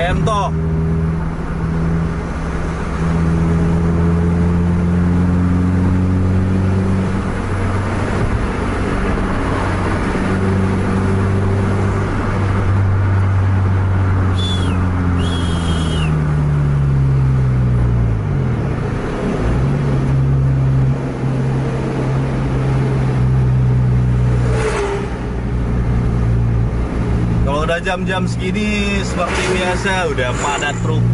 Pemto. Udah jam-jam segini seperti biasa udah padat truk.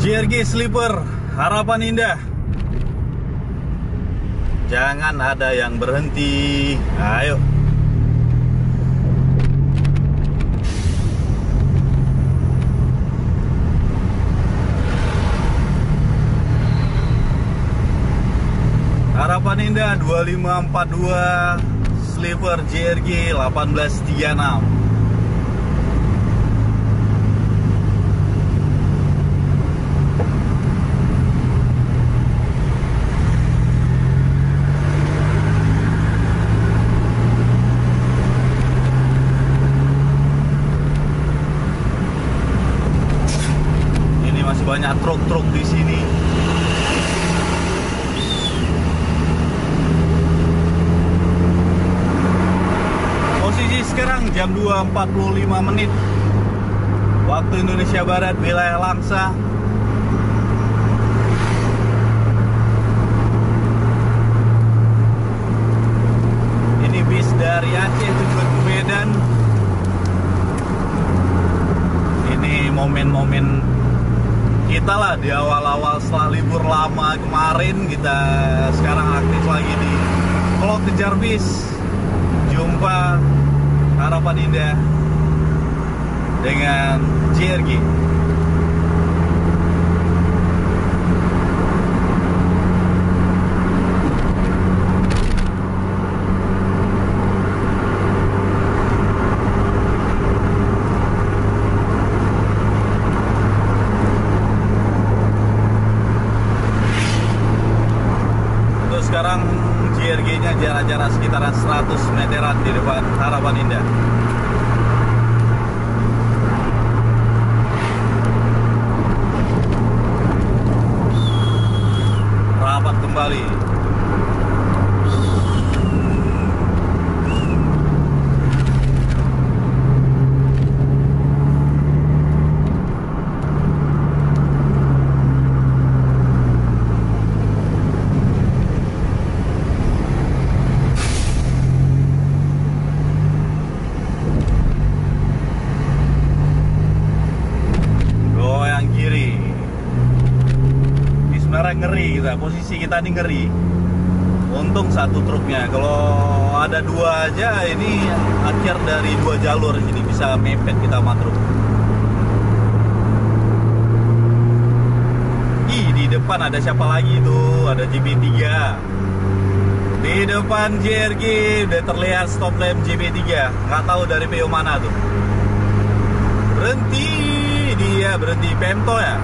JRG Sleeper Harapan Indah. Jangan ada yang berhenti. Ayo. Harapan Indah 2542 Sleeper JRG 1836. Banyak truk-truk di sini. Posisi sekarang jam 2.45 menit waktu Indonesia Barat, wilayah Langsa. Ini bis dari Aceh tujuan ke Medan. Ini momen-momen kita lah di awal-awal setelah libur lama kemarin, kita sekarang aktif lagi di vlog kejar bis. Jumpa Harapan Indah dengan JRG. Sekarang JRG-nya jarak-jarak sekitaran 100 meteran di depan Harapan Indah. Rapat kembali. Ngeri kita, posisi kita ini ngeri. Untung satu truknya, kalau ada dua aja ini akhir dari dua jalur, jadi bisa mepet kita sama truk. Ih, di depan ada siapa lagi tuh? Ada JB3. Di depan JRG udah terlihat stop lamp JB3. Nggak tahu dari PO mana tuh. Berhenti, dia berhenti. Pemto ya.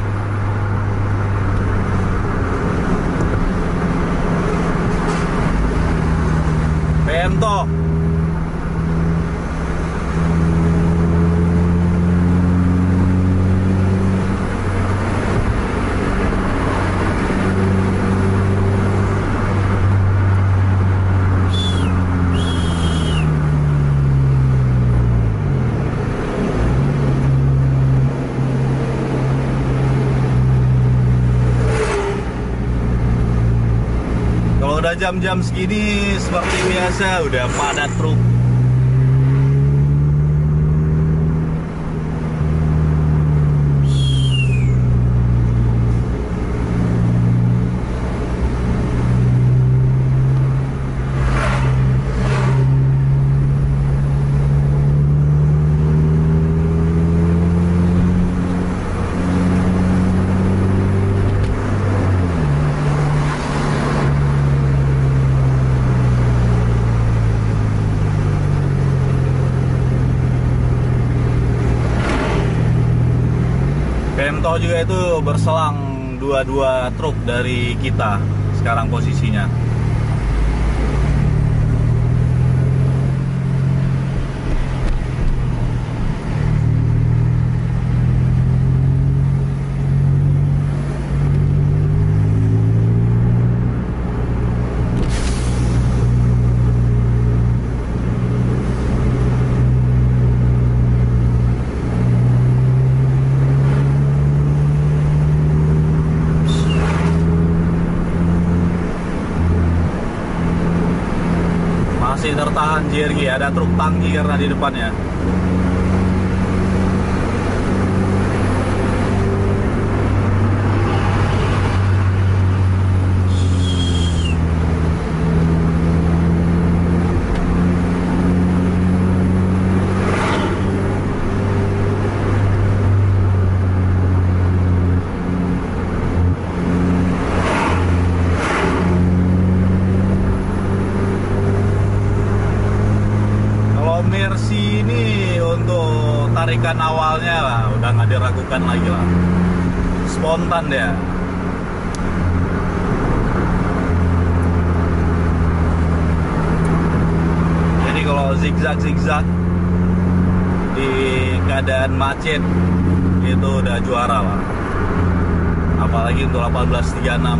Pemto. Udah jam-jam segini seperti biasa udah padat truk. Toh juga itu berselang dua truk dari kita sekarang posisinya. Masih tertahan JRG, ada truk tangki karena di depannya. Mercy ini untuk tarikan awalnya lah, udah nggak diragukan lagi lah, spontan dia. Jadi kalau zigzag di keadaan macet itu udah juara lah, apalagi untuk 1836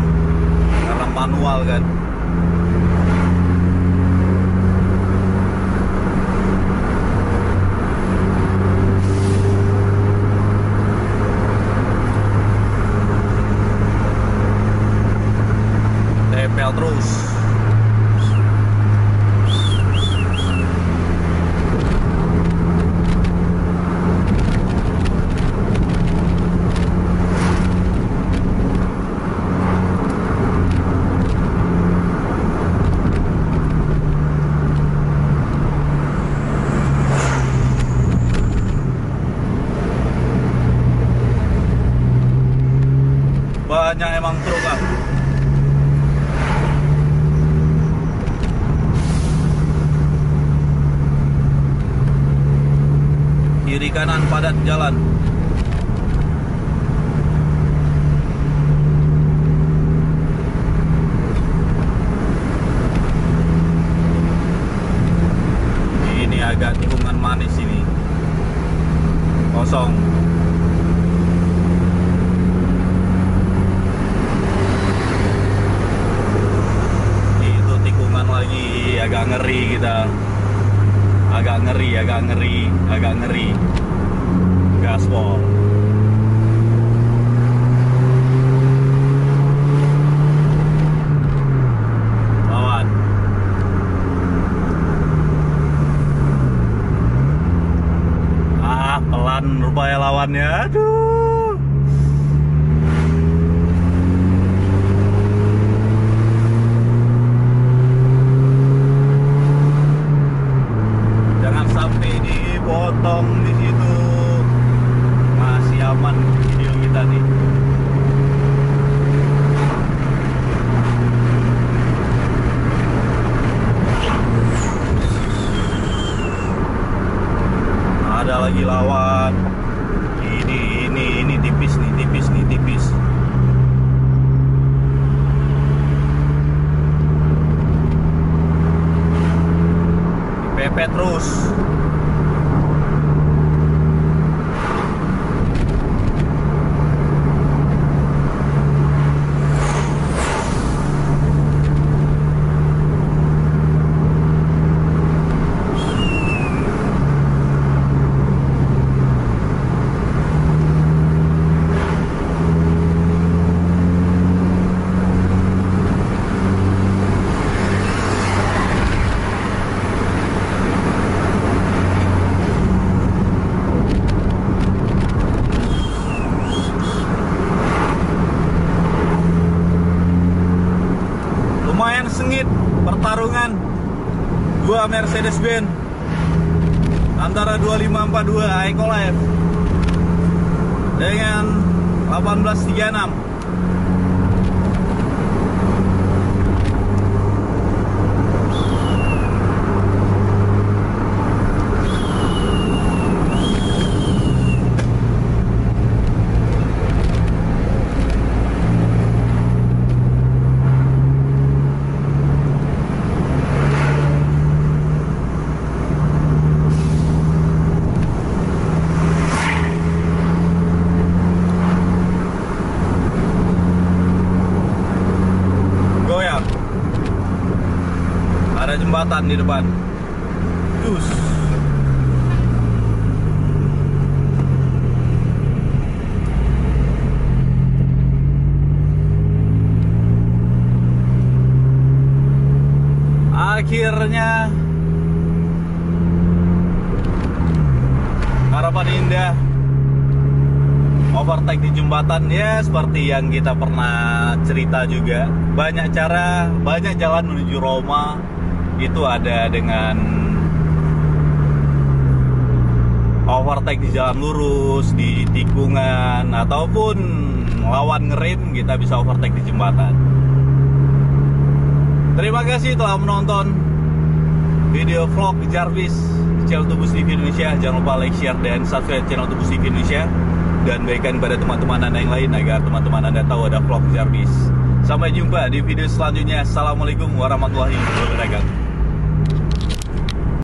karena manual kan. Terus banyak emang truk kan. Kiri kanan padat jalan. Ini agak tikungan manis ini. Kosong. Itu tikungan lagi, agak ngeri kita. Agak ngeri. Gaspol. Lawan. Pelan rupanya lawannya. Aduh. Jangan sampai dipotong di situ. Masih aman video kita nih. Ada lagi lawan. Ini tipis nih. Dipepet terus. Sengit pertarungan dua Mercedes-Benz antara 2542 Ecolife dengan 1836. jembatan di depan. Cus. Akhirnya harapan indah overtake di jembatan, ya seperti yang kita pernah cerita juga. Banyak cara, banyak jalan menuju Roma. Itu ada dengan overtake di jalan lurus, di tikungan, ataupun lawan ngerem kita bisa overtake di jembatan. Terima kasih telah menonton video vlog Jarvis channel Tubus TV Indonesia. Jangan lupa like, share, dan subscribe channel Tubus TV Indonesia, dan bagikan pada teman-teman Anda yang lain agar teman-teman Anda tahu ada vlog Jarvis. Sampai jumpa di video selanjutnya. Assalamualaikum warahmatullahi wabarakatuh.